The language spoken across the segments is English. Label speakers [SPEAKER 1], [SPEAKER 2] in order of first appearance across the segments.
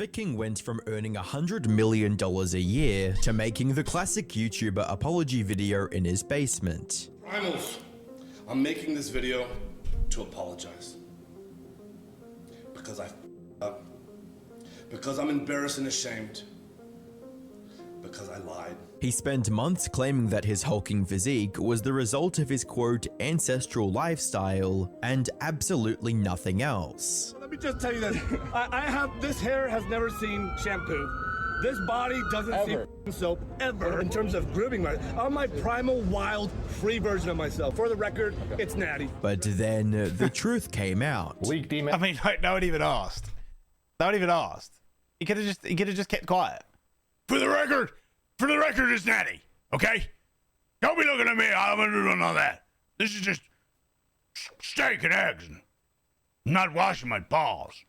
[SPEAKER 1] Liver King went from earning $100 million a year to making the classic YouTuber apology video in his basement.
[SPEAKER 2] Primals, I'm making this video to apologize. Because I f***ed up. Because I'm embarrassed and ashamed. Because I lied.
[SPEAKER 1] He spent months claiming that his hulking physique was the result of his quote ancestral lifestyle and absolutely nothing else.
[SPEAKER 3] Let me just tell you that this hair has never seen shampoo. This body doesn't see soap ever in terms of grooming. I'm my primal, wild, free version of myself. For the record, it's natty.
[SPEAKER 1] But then the truth came out.
[SPEAKER 4] Weak demon.
[SPEAKER 5] I mean, no one even asked. No one even asked. He could have just kept quiet. For the record, it's natty. Okay? Don't be looking at me. I'm gonna do none of that. This is just steak and eggs. And I'm not washing my balls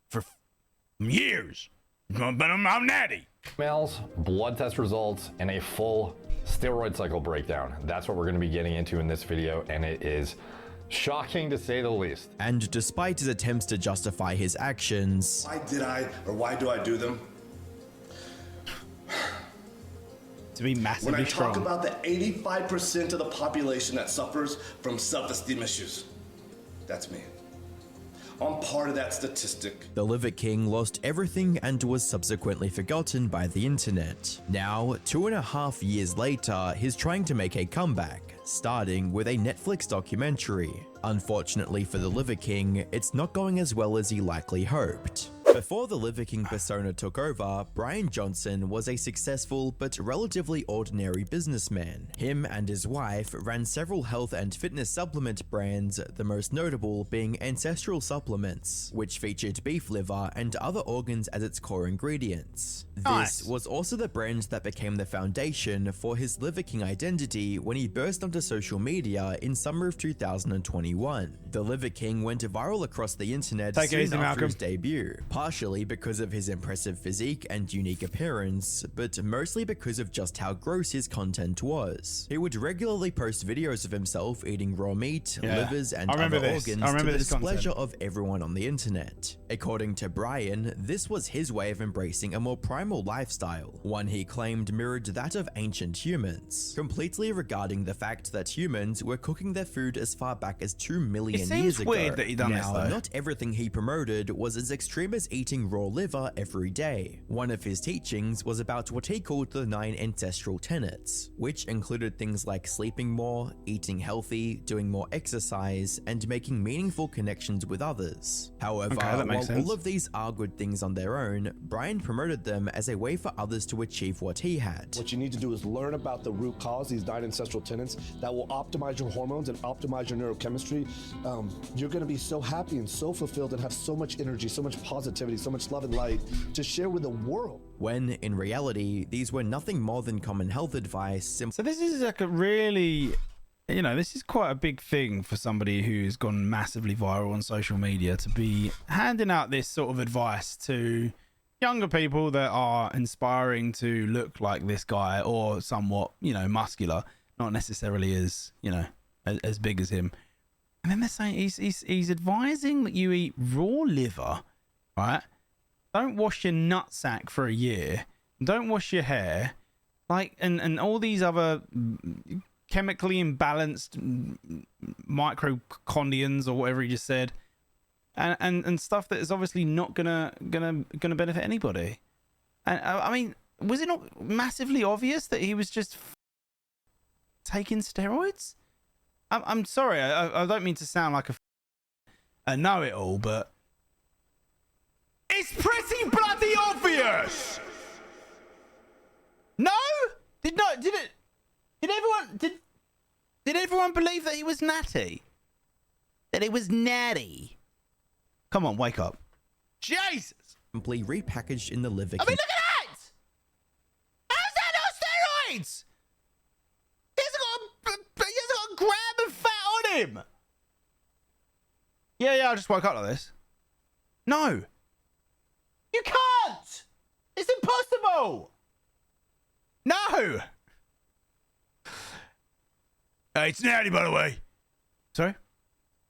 [SPEAKER 5] for years. But I'm natty.
[SPEAKER 4] Emails, blood test results, and a full steroid cycle breakdown. That's what we're going to be getting into in this video, and it is shocking to say the least.
[SPEAKER 1] And despite his attempts to justify his actions,
[SPEAKER 2] Why do I do them?
[SPEAKER 5] To be massively
[SPEAKER 2] When I
[SPEAKER 5] strong.
[SPEAKER 2] talk about the 85% of the population that suffers from self-esteem issues, that's me. I'm part of that statistic.
[SPEAKER 1] the Liver King lost everything and was subsequently forgotten by the internet. Now, 2.5 years later, he's trying to make a comeback, starting with a Netflix documentary. Unfortunately for the Liver King, it's not going as well as he likely hoped. Before the Liver King persona took over, Brian Johnson was a successful but relatively ordinary businessman. Him and his wife ran several health and fitness supplement brands, the most notable being Ancestral Supplements, which featured beef liver and other organs as its core ingredients.
[SPEAKER 5] Nice.
[SPEAKER 1] This was also the brand that became the foundation for his Liver King identity when he burst onto social media in summer of 2021. The Liver King went viral across the internet
[SPEAKER 5] Take it
[SPEAKER 1] soon
[SPEAKER 5] easy,
[SPEAKER 1] after
[SPEAKER 5] Malcolm.
[SPEAKER 1] his debut, partially because of his impressive physique and unique appearance, but mostly because of just how gross his content was. He would regularly post videos of himself eating raw meat,
[SPEAKER 5] Yeah.
[SPEAKER 1] livers, and
[SPEAKER 5] I remember
[SPEAKER 1] other
[SPEAKER 5] this.
[SPEAKER 1] organs
[SPEAKER 5] I remember
[SPEAKER 1] to the
[SPEAKER 5] this content.
[SPEAKER 1] displeasure of everyone on the internet. According to Brian, this was his way of embracing a more primal lifestyle, one he claimed mirrored that of ancient humans, completely regarding the fact that humans were cooking their food as far back as 2 million
[SPEAKER 5] It
[SPEAKER 1] years
[SPEAKER 5] seems
[SPEAKER 1] ago.
[SPEAKER 5] weird that he done this,
[SPEAKER 1] Now,
[SPEAKER 5] though.
[SPEAKER 1] not everything he promoted was as extreme as eating raw liver every day. One of his teachings was about what he called the 9 ancestral tenets, which included things like sleeping more, eating healthy, doing more exercise, and making meaningful connections with others. However,
[SPEAKER 5] Okay, that
[SPEAKER 1] while
[SPEAKER 5] makes sense.
[SPEAKER 1] all of these are good things on their own, Brian promoted them as a way for others to achieve what he had.
[SPEAKER 6] What you need to do is learn about the root cause, these 9 ancestral tenets that will optimize your hormones and optimize your neurochemistry. You're going to be so happy and so fulfilled and have so much energy, so much positivity, so much love and light to share with the world.
[SPEAKER 1] When, in reality, these were nothing more than common health advice.
[SPEAKER 5] So this is like a really, this is quite a big thing for somebody who's gone massively viral on social media to be handing out this sort of advice to younger people that are inspiring to look like this guy or somewhat, muscular, not necessarily as, as big as him. And then they're saying he's advising that you eat raw liver, right? Don't wash your nutsack for a year. Don't wash your hair. And all these other chemically imbalanced mitochondrions or whatever he just said. And stuff that is obviously not gonna benefit anybody. And I mean, was it not massively obvious that he was just taking steroids? I'm sorry, I don't mean to sound like a know-it-all, but it's pretty bloody obvious. No? Did everyone believe that he was natty? That he was natty? Come on, wake up. Jesus!
[SPEAKER 1] Simply repackaged in the Liver
[SPEAKER 5] I
[SPEAKER 1] King.
[SPEAKER 5] mean, look at that! How's that not steroids? He hasn't got a gram of fat on him. Yeah, I just woke up like this. No. You can't! It's impossible! No! It's natty, by the way. Sorry?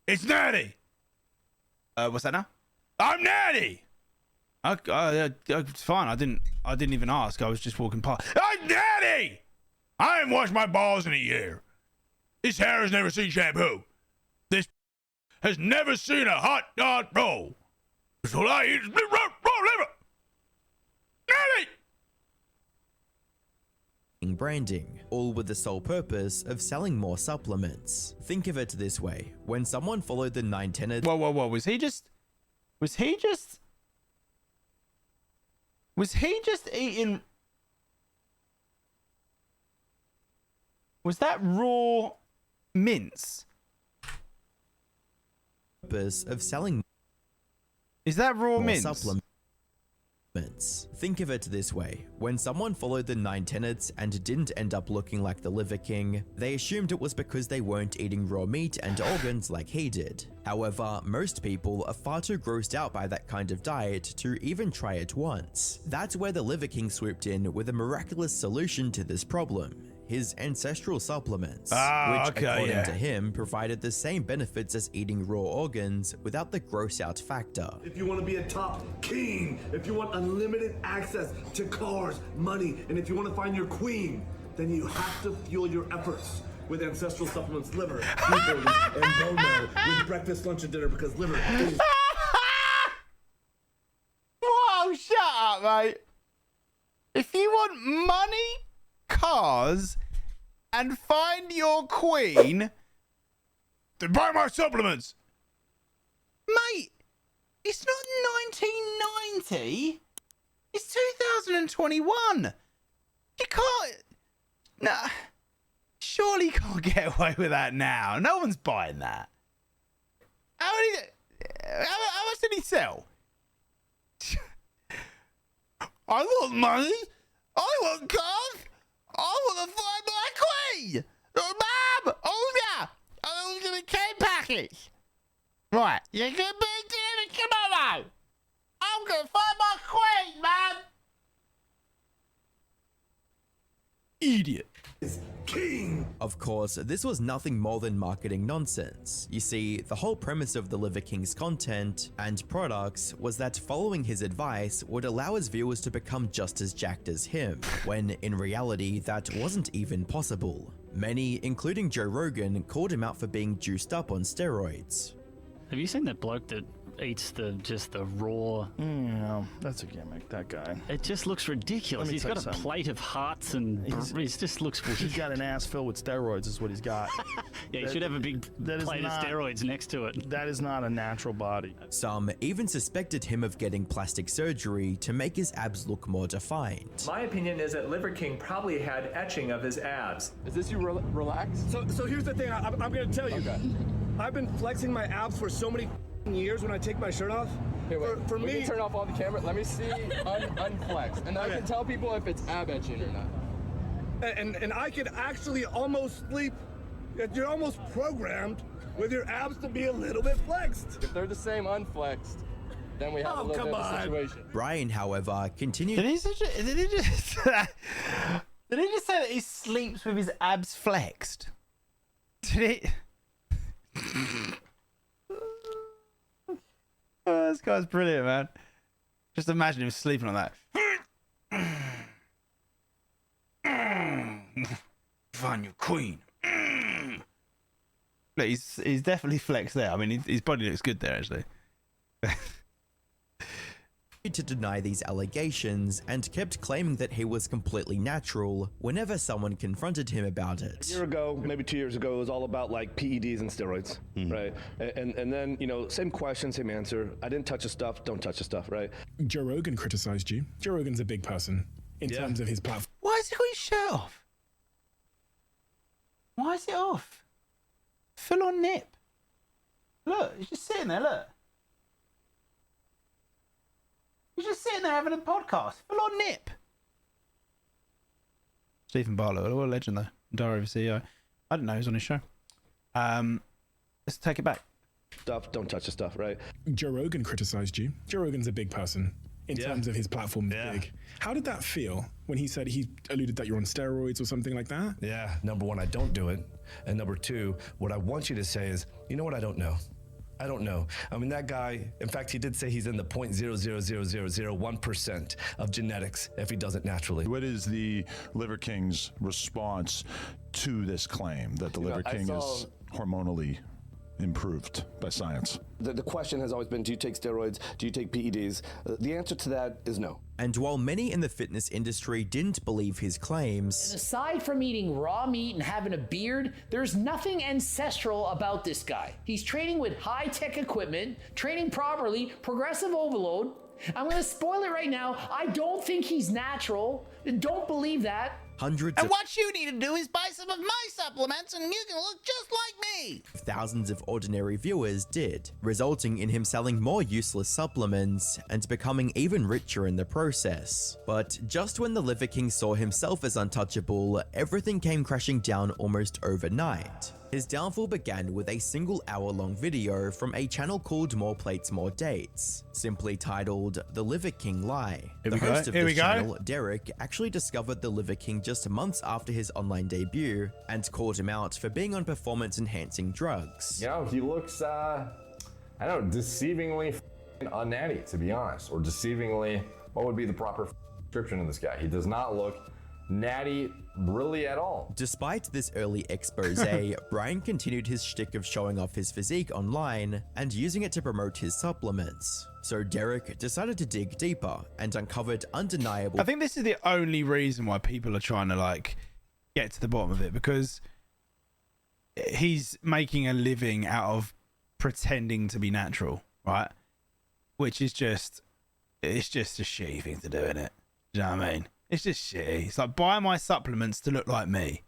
[SPEAKER 5] It's natty! What's that now? I'm natty! It's fine. I didn't even ask. I was just walking past. Hey, Daddy! I ain't washed my balls in a year. This hair has never seen shampoo. This has never seen a hot dog roll. So I eat raw liver. Daddy!
[SPEAKER 1] Branding, all with the sole purpose of selling more supplements. Think of it this way: when someone followed the 9 tenets.
[SPEAKER 5] Whoa! Was he just eating? Was that raw mince?
[SPEAKER 1] Purpose of selling.
[SPEAKER 5] Is that raw
[SPEAKER 1] more
[SPEAKER 5] mince?
[SPEAKER 1] supplements. Think of it this way: when someone followed the 9 tenets and didn't end up looking like the Liver King, they assumed it was because they weren't eating raw meat and organs like he did. However, most people are far too grossed out by that kind of diet to even try it once. That's where the Liver King swooped in with a miraculous solution to this problem: his ancestral supplements, which according to him provided the same benefits as eating raw organs without the gross out factor.
[SPEAKER 3] If you want to be a top king, if you want unlimited access to cars, money, and if you want to find your queen, then you have to fuel your efforts with ancestral supplements, liver, beef organs, and bone marrow with breakfast, lunch, and dinner, because liver is...
[SPEAKER 5] Whoa, shut up, mate. If you want money, cars, and find your queen, then buy my supplements. Mate, it's not 1990. It's 2021. You can't... Nah. Surely you can't get away with that now. No one's buying that. How much did he sell? I want money. I want cars. I want to find my queen. Mom, order. I'm going to cane package. Right, you're going to be delivered tomorrow. I'm going to find my queen, man. Idiot.
[SPEAKER 3] King!
[SPEAKER 1] Of course, this was nothing more than marketing nonsense. You see, the whole premise of the Liver King's content and products was that following his advice would allow his viewers to become just as jacked as him, when in reality that wasn't even possible. Many, including Joe Rogan, called him out for being juiced up on steroids.
[SPEAKER 7] Have you seen that bloke that eats just the raw?
[SPEAKER 8] No, that's a gimmick, that guy.
[SPEAKER 7] It just looks ridiculous. He's got a plate of hearts and he just looks weird.
[SPEAKER 8] He's got an ass filled with steroids is what he's got.
[SPEAKER 7] Yeah, he should have a big plate of steroids next to it.
[SPEAKER 8] That is not a natural body.
[SPEAKER 1] Some even suspected him of getting plastic surgery to make his abs look more defined.
[SPEAKER 9] My opinion is that Liver King probably had etching of his abs.
[SPEAKER 10] Is this you relaxed?
[SPEAKER 3] So here's the thing, I'm going to tell you. Okay. I've been flexing my abs for so many years when I take my shirt off.
[SPEAKER 10] Here, wait.
[SPEAKER 3] For
[SPEAKER 10] we
[SPEAKER 3] me,
[SPEAKER 10] can turn off all the camera. Let me see unflexed, and I can tell people if it's ab etching or not.
[SPEAKER 3] And I could actually almost sleep. You're almost programmed with your abs to be a little bit flexed.
[SPEAKER 10] If they're the same unflexed, then we have a little bit of a situation.
[SPEAKER 1] Brian, however, continued.
[SPEAKER 5] Did he just say that he sleeps with his abs flexed? Did he? Oh, this guy's brilliant, man. Just imagine him sleeping on that. Find your queen. Look, he's definitely flexed there. I mean, his body looks good there, actually.
[SPEAKER 1] To deny these allegations and kept claiming that he was completely natural whenever someone confronted him about it.
[SPEAKER 6] A year ago, maybe 2 years ago, it was all about like PEDs and steroids, right? And then, you know, same question, same answer. I didn't touch the stuff, don't touch the stuff, right?
[SPEAKER 11] Joe Rogan criticized you. Joe Rogan's a big person in terms of his platform.
[SPEAKER 5] Why has he got his shirt off? Why is it off? Full on nip. Look, he's just sitting there, look. He's just sitting there having a podcast. Full on nip. Stephen Barlow, what a legend though. Diary of a CEO. I didn't know he was on his show. Let's take it back.
[SPEAKER 6] Stuff, don't touch the stuff, right?
[SPEAKER 11] Joe Rogan criticized you. Joe Rogan's a big person in terms of his platform. Big. How did that feel when he said, he alluded that you're on steroids or something like that?
[SPEAKER 12] Yeah, number one, I don't do it. And number two, what I want you to say is, you know what, I don't know.
[SPEAKER 6] I don't know. I mean, that guy, in fact, he did say he's in the 0.00001% of genetics if he does it naturally.
[SPEAKER 12] What is the Liver King's response to this claim that the Liver King is hormonally improved by science?
[SPEAKER 6] The question has always been, do you take steroids? Do you take PEDs? The answer to that is no.
[SPEAKER 1] And while many in the fitness industry didn't believe his claims,
[SPEAKER 13] and aside from eating raw meat and having a beard, there's nothing ancestral about this guy. He's training with high-tech equipment, training properly, progressive overload. I'm gonna spoil it right now. I don't think he's natural. Don't believe that.
[SPEAKER 5] What you need to do is buy some of my supplements and you can look just like me.
[SPEAKER 1] Thousands of ordinary viewers did, resulting in him selling more useless supplements and becoming even richer in the process. But just when the Liver King saw himself as untouchable, everything came crashing down almost overnight. His downfall began with a single hour-long video from a channel called More Plates, More Dates, simply titled The Liver King Lie. The host of this channel, Derek, actually discovered the Liver King just months after his online debut and called him out for being on performance-enhancing drugs.
[SPEAKER 4] You know, he looks, I don't know, deceivingly unnatty, to be honest, or deceivingly, what would be the proper description of this guy? He does not look natty really at all.
[SPEAKER 1] Despite this early expose, Brian continued his shtick of showing off his physique online and using it to promote his supplements. So Derek decided to dig deeper and uncovered undeniable.
[SPEAKER 5] I think this is the only reason why people are trying to like get to the bottom of it, because he's making a living out of pretending to be natural, right? Which is just, it's just a shitty thing to do, isn't it? Do you know what I mean? It's just shitty. It's like, buy my supplements to look like me.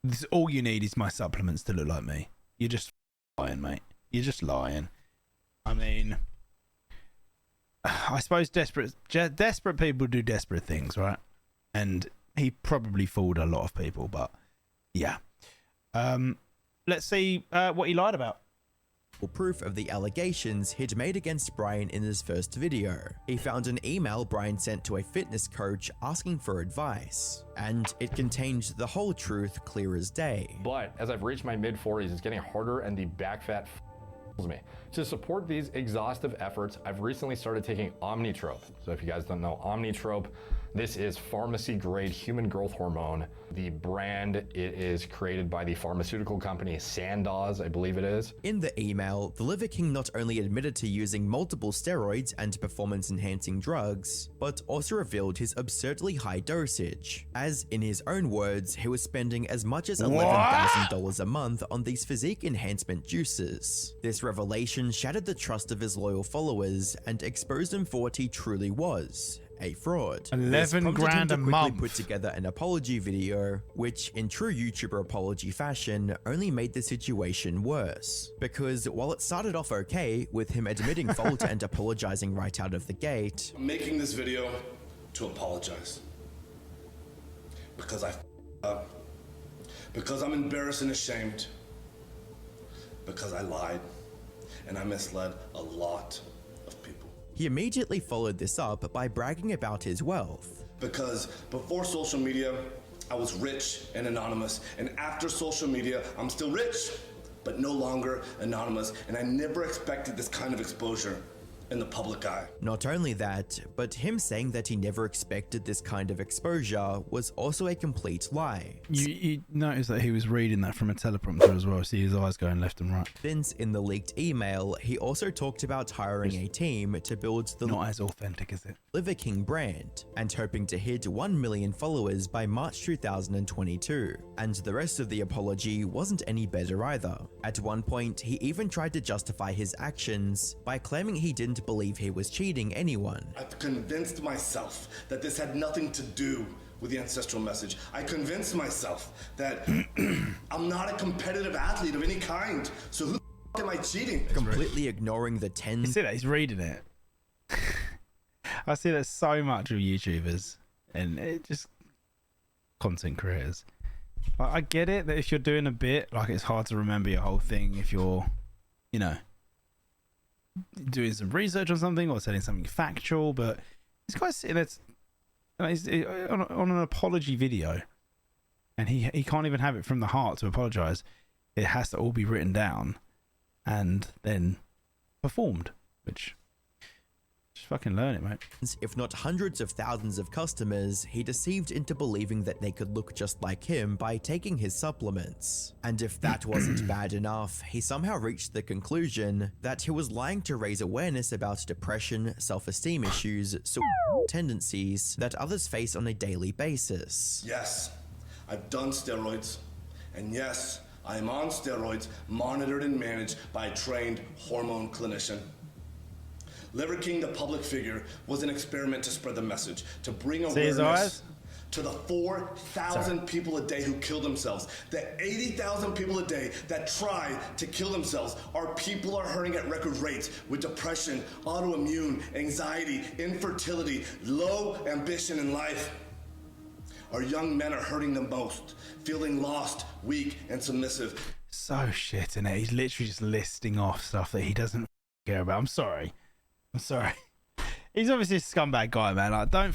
[SPEAKER 5] This, all you need is my supplements to look like me. You're just lying, mate. You're just lying. I mean, I suppose desperate people do desperate things, right? And he probably fooled a lot of people, but yeah. Let's see what he lied about.
[SPEAKER 1] Proof of the allegations he'd made against Brian in his first video. He found an email Brian sent to a fitness coach asking for advice, and it contained the whole truth clear as day.
[SPEAKER 4] But as I've reached my mid-40s, it's getting harder and the back fat me. To support these exhaustive efforts, I've recently started taking Omnitrope. So if you guys don't know Omnitrope, this is pharmacy-grade human growth hormone. The brand, it is created by the pharmaceutical company Sandoz, I believe it is.
[SPEAKER 1] In the email, the Liver King not only admitted to using multiple steroids and performance-enhancing drugs, but also revealed his absurdly high dosage. As in his own words, he was spending as much as $11,000 a month on these physique enhancement juices. This revelation shattered the trust of his loyal followers and exposed him for what he truly was, a fraud.
[SPEAKER 5] 11 grand a month.
[SPEAKER 1] Put together an apology video, which in true YouTuber apology fashion only made the situation worse. Because while it started off okay, with him admitting fault and apologizing right out of the gate,
[SPEAKER 2] I'm making this video to apologize. Because I up. Because I'm embarrassed and ashamed. Because I lied. And I misled a lot of people.
[SPEAKER 1] He immediately followed this up by bragging about his wealth.
[SPEAKER 2] Because before social media, I was rich and anonymous. And after social media, I'm still rich, but no longer anonymous. And I never expected this kind of exposure in the public eye.
[SPEAKER 1] Not only that, but him saying that he never expected this kind of exposure was also a complete lie.
[SPEAKER 5] You notice that he was reading that from a teleprompter as well. See his eyes going left and right.
[SPEAKER 1] Since in the leaked email, he also talked about hiring a team to build the
[SPEAKER 5] not as authentic as it
[SPEAKER 1] Liver King brand and hoping to hit 1 million followers by March 2022. And the rest of the apology wasn't any better either. At one point, he even tried to justify his actions by claiming he didn't believe he was cheating anyone.
[SPEAKER 2] I've convinced myself that this had nothing to do with the ancestral message. I convinced myself that I'm not a competitive athlete of any kind. So who the f am I cheating?
[SPEAKER 1] Completely ignoring the tens.
[SPEAKER 5] You see that? He's reading it. I see that so much with YouTubers and it just content creators. Like, I get it that if you're doing a bit, like it's hard to remember your whole thing if you're, you know, doing some research on something or saying something factual, but this guy's sitting there on an apology video and he can't even have it from the heart to apologize. It has to all be written down and then performed, which just fucking learn it, mate.
[SPEAKER 1] If not hundreds of thousands of customers, he deceived into believing that they could look just like him by taking his supplements. And if that wasn't bad enough, he somehow reached the conclusion that he was lying to raise awareness about depression, self-esteem issues, tendencies that others face on a daily basis.
[SPEAKER 2] Yes, I've done steroids, and yes, I am on steroids, monitored and managed by a trained hormone clinician. Liver King, the public figure, was an experiment to spread the message, to bring awareness to the 4,000 people a day who kill themselves, the 80,000 people a day that try to kill themselves. Our people are hurting at record rates with depression, autoimmune, anxiety, infertility, low ambition in life. Our young men are hurting the most, feeling lost, weak, and submissive.
[SPEAKER 5] So shit, innit? He's literally just listing off stuff that he doesn't care about. I'm sorry. He's obviously a scumbag guy, man. Like,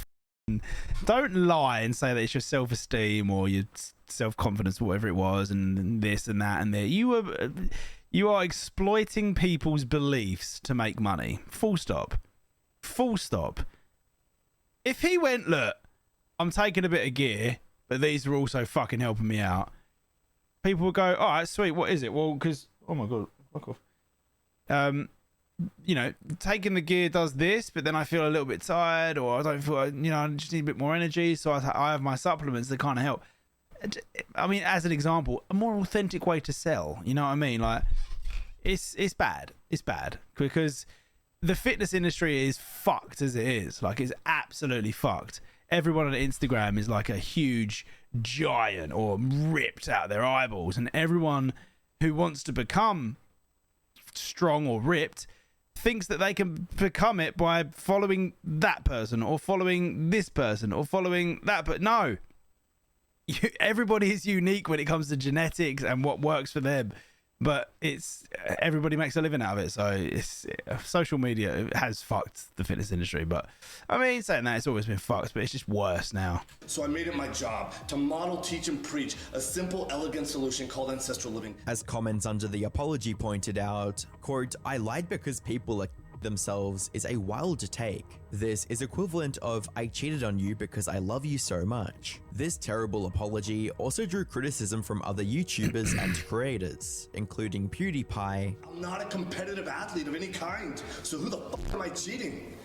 [SPEAKER 5] don't lie and say that it's your self-esteem or your self-confidence, whatever it was, and this and that and there. You are exploiting people's beliefs to make money. Full stop. Full stop. If he went, look, I'm taking a bit of gear, but these are also fucking helping me out, people would go, all right, sweet, what is it? Well, because, oh my God, fuck off. You know, taking the gear does this, but then I feel a little bit tired, or I don't feel, you know, I just need a bit more energy, so I have my supplements that kind of help. I mean, as an example, a more authentic way to sell, you know what I mean? Like, it's bad. It's bad because the fitness industry is fucked as it is. Like, it's absolutely fucked. Everyone on Instagram is like a huge giant or ripped out their eyeballs, and everyone who wants to become strong or ripped thinks that they can become it by following that person or following this person or following that. But no, everybody is unique when it comes to genetics and what works for them. But it's everybody makes a living out of it. So it's social media has fucked the fitness industry. But I mean, saying that, it's always been fucked, but it's just worse now.
[SPEAKER 2] So I made it my job to model, teach, and preach a simple, elegant solution called ancestral living.
[SPEAKER 1] As comments under the apology pointed out, quote, I lied because people are themselves is a wild take. This is equivalent of I cheated on you because I love you so much. This terrible apology also drew criticism from other YouTubers and creators, including PewDiePie.
[SPEAKER 2] I'm not a competitive athlete of any kind, so who the fuck am I cheating?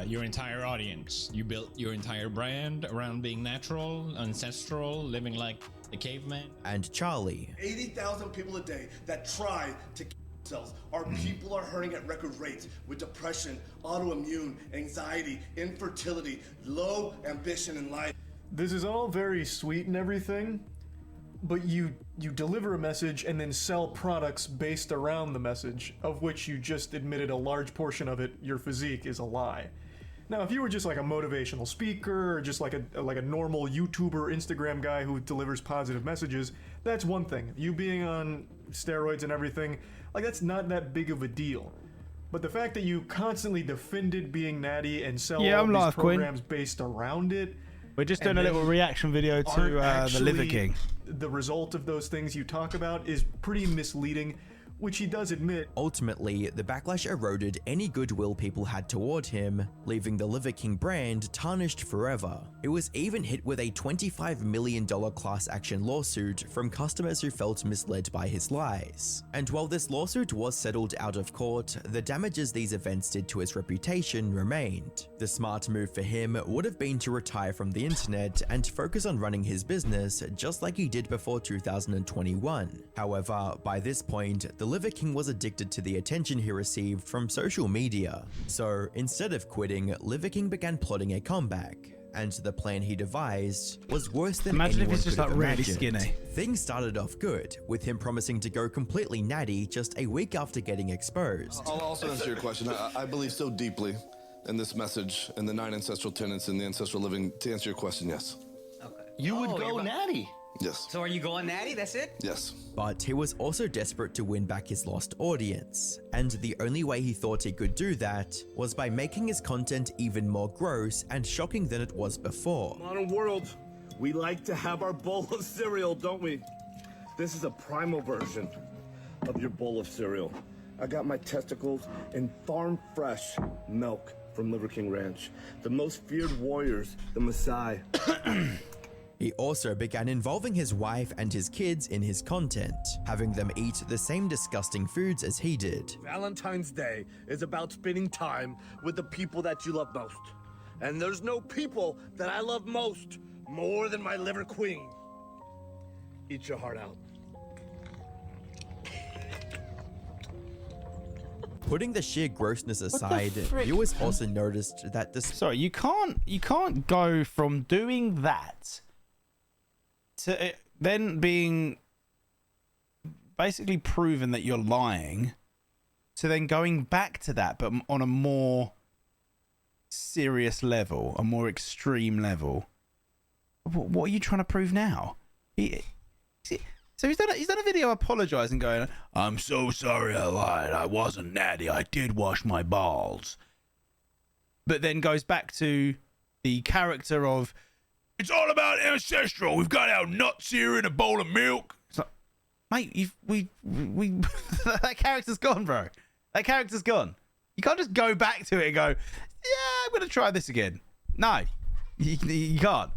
[SPEAKER 14] Your entire audience. You built your entire brand around being natural, ancestral, living like the caveman.
[SPEAKER 1] And Charlie.
[SPEAKER 2] 80,000 people a day that try to themselves. Our people are hurting at record rates with depression, autoimmune, anxiety, infertility, low ambition in life.
[SPEAKER 15] This is all very sweet and everything, but you deliver a message and then sell products based around the message, of which you just admitted a large portion of it, your physique, is a lie. Now, if you were just like a motivational speaker or just like a normal YouTuber, Instagram guy who delivers positive messages, that's one thing. You being on steroids and everything, like, that's not that big of a deal. But the fact that you constantly defended being natty and sell all these programs based around it.
[SPEAKER 5] We're just doing a little reaction video to the Liver King.
[SPEAKER 15] The result of those things you talk about is pretty misleading, which he does admit.
[SPEAKER 1] Ultimately, the backlash eroded any goodwill people had toward him, leaving the Liver King brand tarnished forever. It was even hit with a $25 million class action lawsuit from customers who felt misled by his lies. And while this lawsuit was settled out of court, the damages these events did to his reputation remained. The smart move for him would have been to retire from the internet and focus on running his business just like he did before 2021. However, by this point, the Liver King was addicted to the attention he received from social media. So instead of quitting, Liver King began plotting a comeback. And the plan he devised was worse than
[SPEAKER 5] Imagine
[SPEAKER 1] anyone
[SPEAKER 5] if it's just
[SPEAKER 1] could
[SPEAKER 5] like
[SPEAKER 1] have
[SPEAKER 5] really
[SPEAKER 1] imagined.
[SPEAKER 5] skinny.
[SPEAKER 1] Things started off good, with him promising to go completely natty just a week after getting exposed.
[SPEAKER 6] I'll also answer your question. I believe so deeply in this message and the 9 ancestral tenets and the ancestral living. To answer your question, yes.
[SPEAKER 16] Okay.
[SPEAKER 17] You would go natty.
[SPEAKER 6] Yes.
[SPEAKER 16] So are you going natty? That's it?
[SPEAKER 6] Yes.
[SPEAKER 1] But he was also desperate to win back his lost audience, and the only way he thought he could do that was by making his content even more gross and shocking than it was before.
[SPEAKER 3] Modern world, we like to have our bowl of cereal, don't we? This is a primal version. of your bowl of cereal. I got my testicles in farm-fresh milk from Liver King Ranch. The most feared warriors, the Maasai.
[SPEAKER 1] He also began involving his wife and his kids in his content, having them eat the same disgusting foods as he did.
[SPEAKER 3] Valentine's Day is about spending time with the people that you love most. And there's no people that I love most more than my liver queen. Eat your heart out.
[SPEAKER 1] Putting the sheer grossness aside, viewers also noticed that
[SPEAKER 5] Sorry, you can't go from doing that to it then being basically proven that you're lying to then going back to that, but on a more serious level, a more extreme level. What are you trying to prove now? So he's done a video apologizing, going, "I'm so sorry I lied. I wasn't natty. I did wash my balls." But then goes back to the character of, "It's all about ancestral. We've got our nuts here in a bowl of milk." It's like, mate, we that character's gone, bro. That character's gone. You can't just go back to it and go, "Yeah, I'm gonna try this again." No, you can't.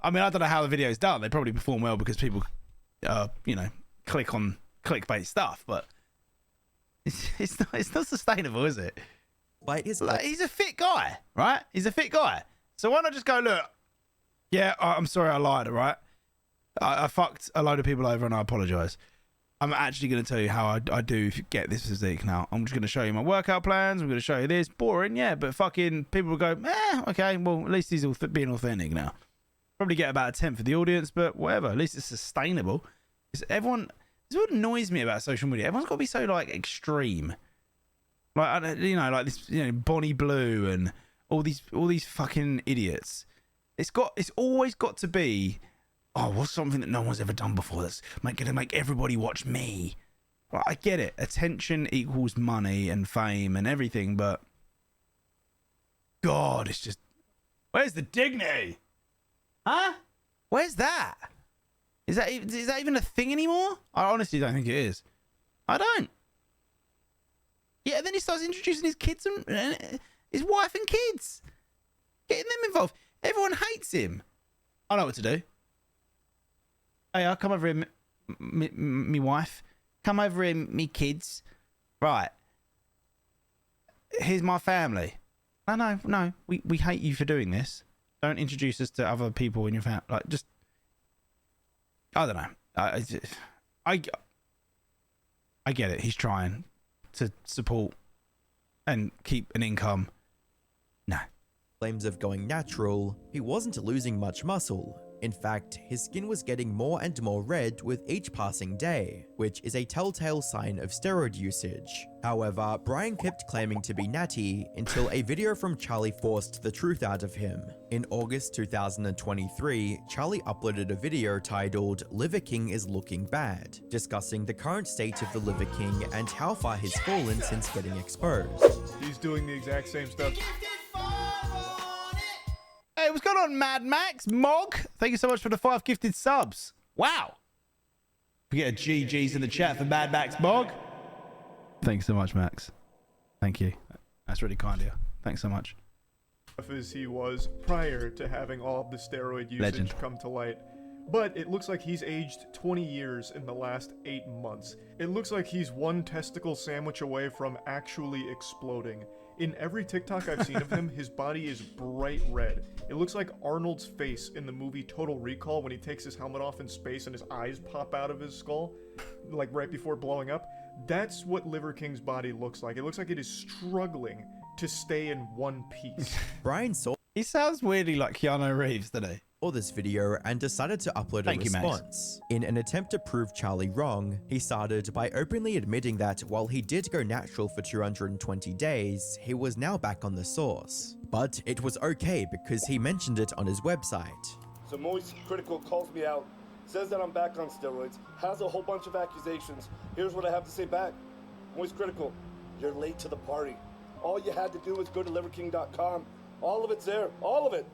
[SPEAKER 5] I mean, I don't know how the video's done. They probably perform well because people, click on clickbait stuff, but it's not sustainable, is it? He's a fit guy, right? He's a fit guy. So why not just go, "Look, yeah, I'm sorry I lied, all right? I fucked a load of people over and I apologize. I'm actually going to tell you how I do get this physique now. I'm just going to show you my workout plans. I'm going to show you this. Boring, yeah, but fucking people will go, okay, well, at least he's being authentic now." Probably get about a 10 for the audience, but whatever. At least it's sustainable. This is what annoys me about social media. Everyone's got to be so extreme. Like this, Bonnie Blue and all these fucking idiots. It's always got to be, what's something that no one's ever done before that's gonna make everybody watch me. Well, I get it. Attention equals money and fame and everything, but God, it's just, where's the dignity? Huh? Where's that? Is that even a thing anymore? I honestly don't think it is. I don't. Yeah, then he starts introducing his kids and his wife and kids, getting them involved. Everyone hates him. I know what to do. Hey, I'll come over here, me wife. Come over here, me kids. Right. Here's my family. No. We hate you for doing this. Don't introduce us to other people in your family. I don't know. I get it. He's trying to support and keep an income. No.
[SPEAKER 1] Claims of going natural, he wasn't losing much muscle. In fact, his skin was getting more and more red with each passing day, which is a telltale sign of steroid usage. However, Brian kept claiming to be natty until a video from Charlie forced the truth out of him. In August 2023, Charlie uploaded a video titled "Liver King is Looking Bad," discussing the current state of the Liver King and how far he's fallen since getting exposed.
[SPEAKER 15] He's doing the exact same stuff.
[SPEAKER 5] Hey, what's going on, Mad Max? Mog, thank you so much for the 5 gifted subs. Wow. We get a GG's in the chat for Mad Max Mog. Thanks so much, Max. Thank you. That's really kind of you. Thanks so much.
[SPEAKER 15] As he was prior to having all of the steroid usage
[SPEAKER 5] Legend.
[SPEAKER 15] come to light. But it looks like he's aged 20 years in the last 8 months. It looks like he's one testicle sandwich away from actually exploding. In every TikTok I've seen of him, his body is bright red. It looks like Arnold's face in the movie Total Recall when he takes his helmet off in space and his eyes pop out of his skull, like right before blowing up. That's what Liver King's body looks like. It looks like it is struggling to stay in one piece.
[SPEAKER 1] Brian saw
[SPEAKER 5] He sounds weirdly like Keanu Reeves, doesn't he?
[SPEAKER 1] this video and decided to upload a response. In an attempt to prove Charlie wrong, he started by openly admitting that while he did go natural for 220 days, he was now back on the sauce. But it was okay because he mentioned it on his website.
[SPEAKER 3] So Moist Critical calls me out, says that I'm back on steroids, has a whole bunch of accusations. Here's what I have to say back. Moist Critical, you're late to the party. All you had to do was go to liverking.com. All of it's there, all of it.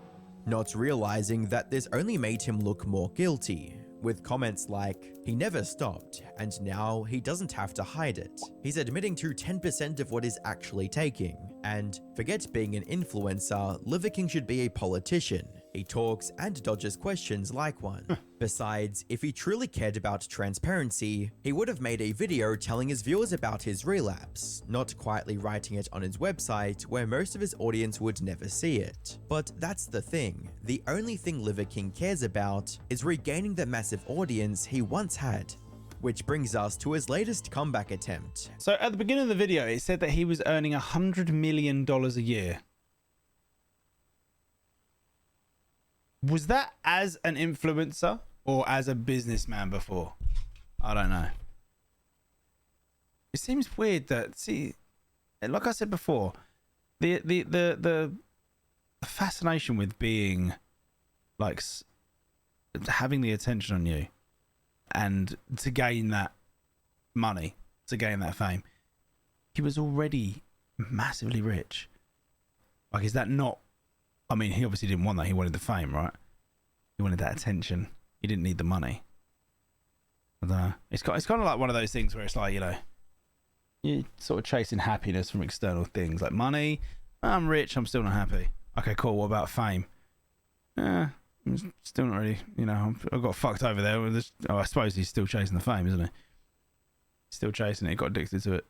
[SPEAKER 1] Not realizing that this only made him look more guilty. with comments like, "He never stopped, and now he doesn't have to hide it. He's admitting to 10% of what he's actually taking," and "Forget being an influencer, Liver King should be a politician. He talks and dodges questions like one." Besides, if he truly cared about transparency, he would have made a video telling his viewers about his relapse, not quietly writing it on his website where most of his audience would never see it. But that's the thing, the only thing Liver King cares about is regaining the massive audience he once had. Which brings us to his latest comeback attempt.
[SPEAKER 5] So at the beginning of the video, it said that he was earning $100 million a year. Was that as an influencer or as a businessman before? I don't know. It seems weird that, see, like I said before, the fascination with being like having the attention on you and to gain that money, to gain that fame. He was already massively rich. Like, is that not, I mean, he obviously didn't want that. He wanted the fame, right? He wanted that attention. He didn't need the money. I don't know. It's kind of like one of those things where it's like, you know, you're sort of chasing happiness from external things like money. I'm rich, I'm still not happy. Okay, cool. What about fame? I'm still not really, you know, I got fucked over there with this. Oh, I suppose he's still chasing the fame, isn't he? Still chasing it, got addicted to it.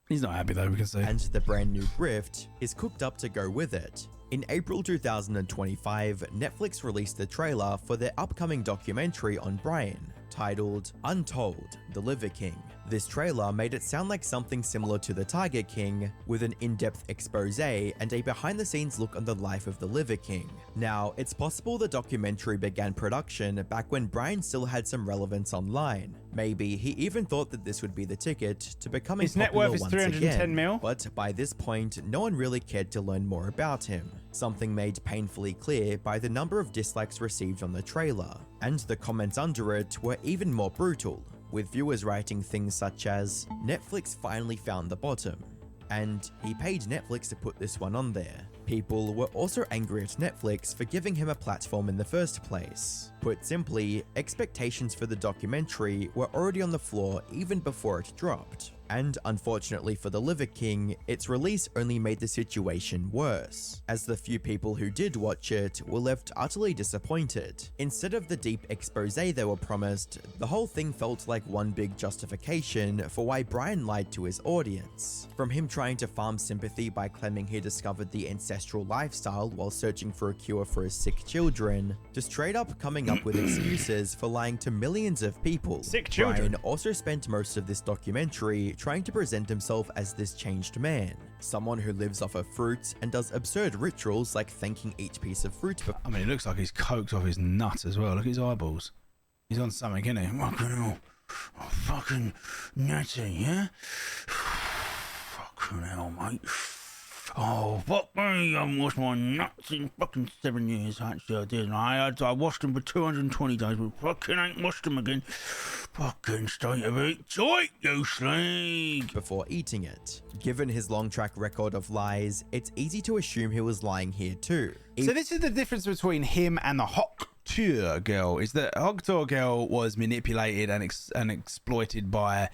[SPEAKER 5] He's not happy though, we can see.
[SPEAKER 1] And the brand new grift is cooked up to go with it. In April 2025, Netflix released the trailer for their upcoming documentary on Brian, titled Untold: The Liver King. This trailer made it sound like something similar to The Tiger King, with an in-depth expose and a behind-the-scenes look on the life of the Liver King. Now, it's possible the documentary began production back when Brian still had some relevance online. Maybe he even thought that this would be the ticket to becoming
[SPEAKER 5] his net
[SPEAKER 1] popular
[SPEAKER 5] worth is
[SPEAKER 1] once
[SPEAKER 5] 310
[SPEAKER 1] again,
[SPEAKER 5] mil.
[SPEAKER 1] But by this point, no one really cared to learn more about him. Something made painfully clear by the number of dislikes received on the trailer, and the comments under it were even more brutal, with viewers writing things such as, "Netflix finally found the bottom," and "He paid Netflix to put this one on there." People were also angry at Netflix for giving him a platform in the first place. Put simply, expectations for the documentary were already on the floor even before it dropped. And unfortunately for the Liver King, its release only made the situation worse, as the few people who did watch it were left utterly disappointed. Instead of the deep expose they were promised, the whole thing felt like one big justification for why Brian lied to his audience. From him trying to farm sympathy by claiming he discovered the ancestral lifestyle while searching for a cure for his sick children, to straight up coming up with excuses for lying to millions of people.
[SPEAKER 5] Sick children.
[SPEAKER 1] Brian also spent most of this documentary trying to present himself as this changed man, someone who lives off of fruits and does absurd rituals like thanking each piece of fruit.
[SPEAKER 5] I mean, it looks like he's coked off his nuts as well. Look at his eyeballs. He's on something, isn't he? Fucking hell. Fucking nutty, yeah? Fucking hell, mate. Oh, fuck me, I haven't washed my nuts in fucking 7 years. Actually, I did. I washed them for 220 days, but fucking ain't washed them again. Fucking state of it. Joint, you slag!
[SPEAKER 1] Before eating it. Given his long track record of lies, it's easy to assume he was lying here too.
[SPEAKER 5] So this is the difference between him and the Hoctour girl, is that Hoctour girl was manipulated and exploited by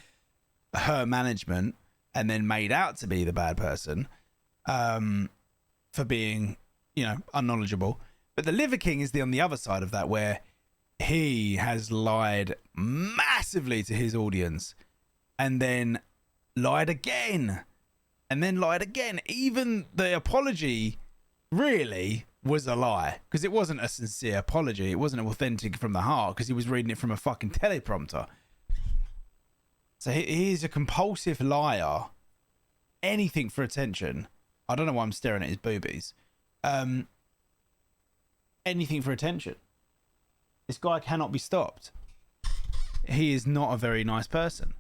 [SPEAKER 5] her management and then made out to be the bad person. For being, you know, unknowledgeable. But the Liver King is on the other side of that, where he has lied massively to his audience and then lied again and then lied again. Even the apology really was a lie, because it wasn't a sincere apology. It wasn't authentic from the heart, because he was reading it from a fucking teleprompter. So he's a compulsive liar. Anything for attention. I don't know why I'm staring at his boobies. Anything for attention. This guy cannot be stopped. He is not a very nice person.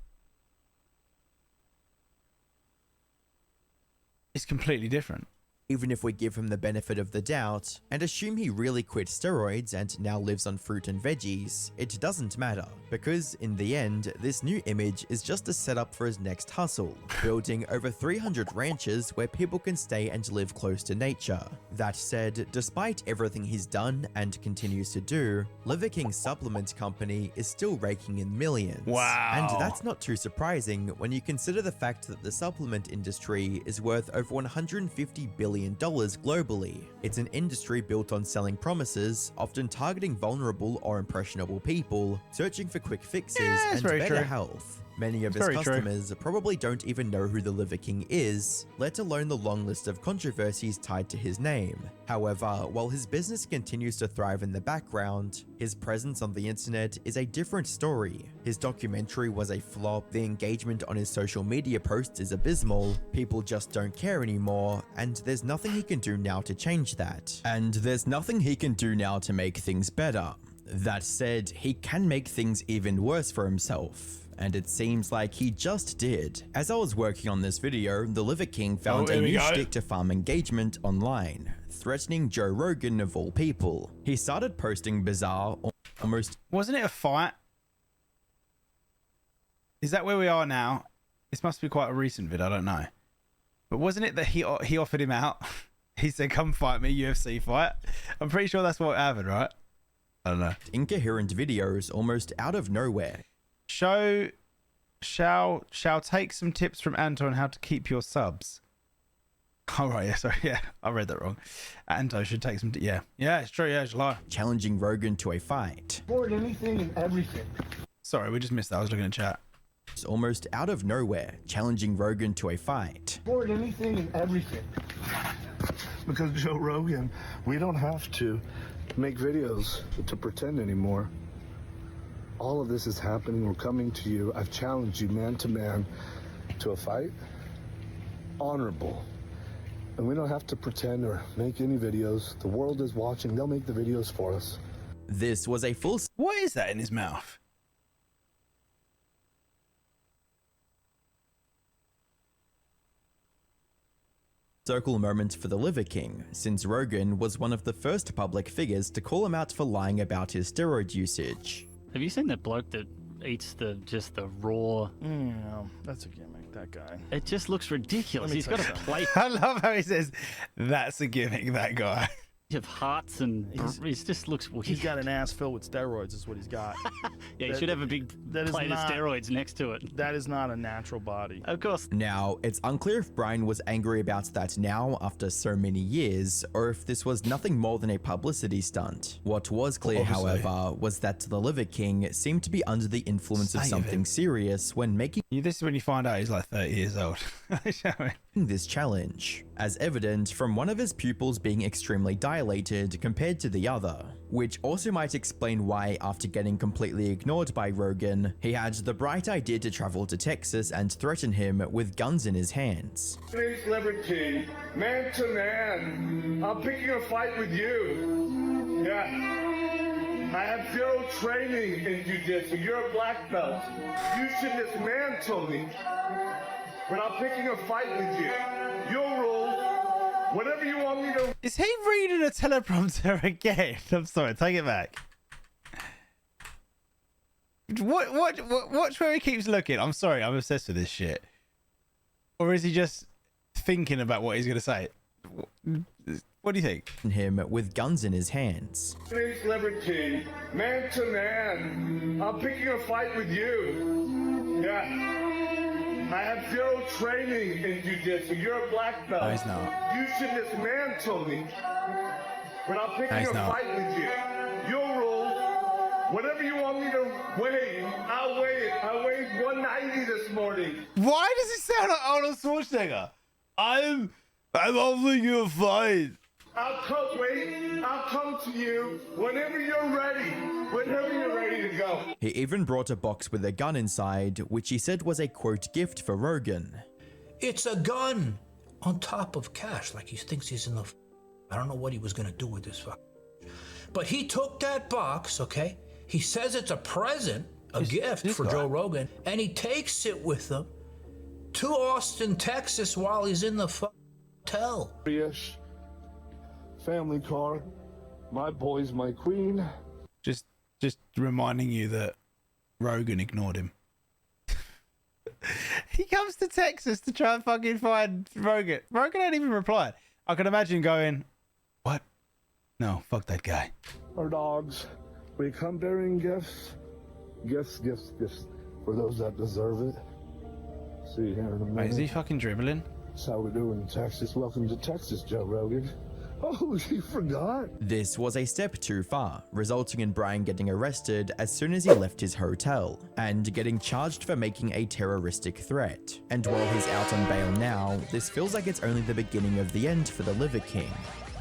[SPEAKER 5] It's completely different.
[SPEAKER 1] Even if we give him the benefit of the doubt and assume he really quit steroids and now lives on fruit and veggies, it doesn't matter, because in the end, this new image is just a setup for his next hustle, building over 300 ranches where people can stay and live close to nature. That said, despite everything he's done and continues to do, Liver King Supplement Company is still raking in millions.
[SPEAKER 5] Wow.
[SPEAKER 1] And that's not too surprising when you consider the fact that the supplement industry is worth over $150 billion globally. It's an industry built on selling promises, often targeting vulnerable or impressionable people, searching for quick fixes and better health. Many of his customers probably don't even know who the Liver King is, let alone the long list of controversies tied to his name. However, while his business continues to thrive in the background, his presence on the internet is a different story. His documentary was a flop, the engagement on his social media posts is abysmal, people just don't care anymore, and there's nothing he can do now to change that. And there's nothing he can do now to make things better. That said, he can make things even worse for himself. And it seems like he just did. As I was working on this video, the Liver King found a new shtick to farm engagement online, threatening Joe Rogan of all people. He started posting bizarre, almost...
[SPEAKER 5] Wasn't it a fight? Is that where we are now? This must be quite a recent vid, I don't know. But wasn't it that he offered him out? He said, come fight me, UFC fight. I'm pretty sure that's what happened, right? I don't know.
[SPEAKER 1] Incoherent videos almost out of nowhere.
[SPEAKER 5] Shall take some tips from Anto on how to keep your subs. Oh, right, yeah, sorry, yeah, I read that wrong. Anto should take some, yeah, it's true, yeah, it's a lie.
[SPEAKER 1] Challenging Rogan to a fight.
[SPEAKER 3] Board anything and everything.
[SPEAKER 5] Sorry, we just missed that, I was looking at chat.
[SPEAKER 1] It's almost out of nowhere, challenging Rogan to a fight.
[SPEAKER 3] Board anything and everything.
[SPEAKER 6] Because Joe Rogan, we don't have to make videos to pretend anymore. All of this is happening. We're coming to you. I've challenged you man to man to a fight. Honorable. And we don't have to pretend or make any videos. The world is watching. They'll make the videos for us.
[SPEAKER 1] This was a full...
[SPEAKER 5] What is that in his mouth?
[SPEAKER 1] circle moment for the Liver King, since Rogan was one of the first public figures to call him out for lying about his steroid usage.
[SPEAKER 7] Have you seen that bloke that eats just the raw?
[SPEAKER 8] No, that's a gimmick, that guy.
[SPEAKER 7] It just looks ridiculous. He's got a plate.
[SPEAKER 5] I love how he says, that's a gimmick, that guy.
[SPEAKER 7] Of hearts and he just looks weird.
[SPEAKER 8] He's got an ass filled with steroids is what he's got.
[SPEAKER 7] Yeah, he should have a big plate of steroids next to it.
[SPEAKER 8] That is not a natural body.
[SPEAKER 7] Of course.
[SPEAKER 1] Now, it's unclear if Brian was angry about that now after so many years, or if this was nothing more than a publicity stunt. What was clear, however, was that the Liver King seemed to be under the influence of something serious when making...
[SPEAKER 5] This is when you find out he's like 30 years old.
[SPEAKER 1] This challenge, as evident from one of his pupils being extremely dilated compared to the other, which also might explain why, after getting completely ignored by Rogan, he had the bright idea to travel to Texas and threaten him with guns in his hands.
[SPEAKER 3] Today's Liver King, man to man, I'm picking a fight with you. Yeah. I have zero training in jiu-jitsu. You're a black belt. You should dismantle me. But I'm picking a fight with you. Your rules, whatever you want me to...
[SPEAKER 5] Is he reading a teleprompter again? I'm sorry, take it back. Watch where he keeps looking. I'm sorry, I'm obsessed with this shit. Or is he just thinking about what he's going to say? What do you think?
[SPEAKER 1] Him with guns in his hands.
[SPEAKER 3] Today's Liver King, man to man, I'm picking a fight with you. Yeah. I have zero training in jiu-jitsu. You're a black belt.
[SPEAKER 5] No, he's not.
[SPEAKER 3] You should dismantle me. But I'm picking a fight with you. Your rules, whatever you want me to weigh, I'll weigh it. I weighed 190 this morning.
[SPEAKER 5] Why does it sound like Arnold Schwarzenegger? I'm offering you a fight.
[SPEAKER 3] I'll come to you whenever you're ready. Whenever you're ready to go.
[SPEAKER 1] He even brought a box with a gun inside, which he said was a quote gift for Rogan.
[SPEAKER 16] It's a gun on top of cash, like he thinks he's in the... I don't know what he was gonna do with this fuck. But he took that box, okay? He says it's a present, a gift for Joe Rogan, and he takes it with him to Austin, Texas while he's in the tell.
[SPEAKER 3] Prius, family car, my boy's my queen.
[SPEAKER 5] Just reminding you that Rogan ignored him. He comes to Texas to try and fucking find Rogan. Rogan ain't even replied. I can imagine going, what? No, fuck that guy.
[SPEAKER 3] Our dogs, we come bearing gifts. Gifts for those that deserve it. See you here in a minute.
[SPEAKER 5] Wait, is he fucking dribbling?
[SPEAKER 3] That's how we do in Texas. Welcome to Texas, Joe Rogan. Oh, you forgot.
[SPEAKER 1] This was a step too far, resulting in Brian getting arrested as soon as he left his hotel, and getting charged for making a terroristic threat. And while he's out on bail now, this feels like it's only the beginning of the end for the Liver King.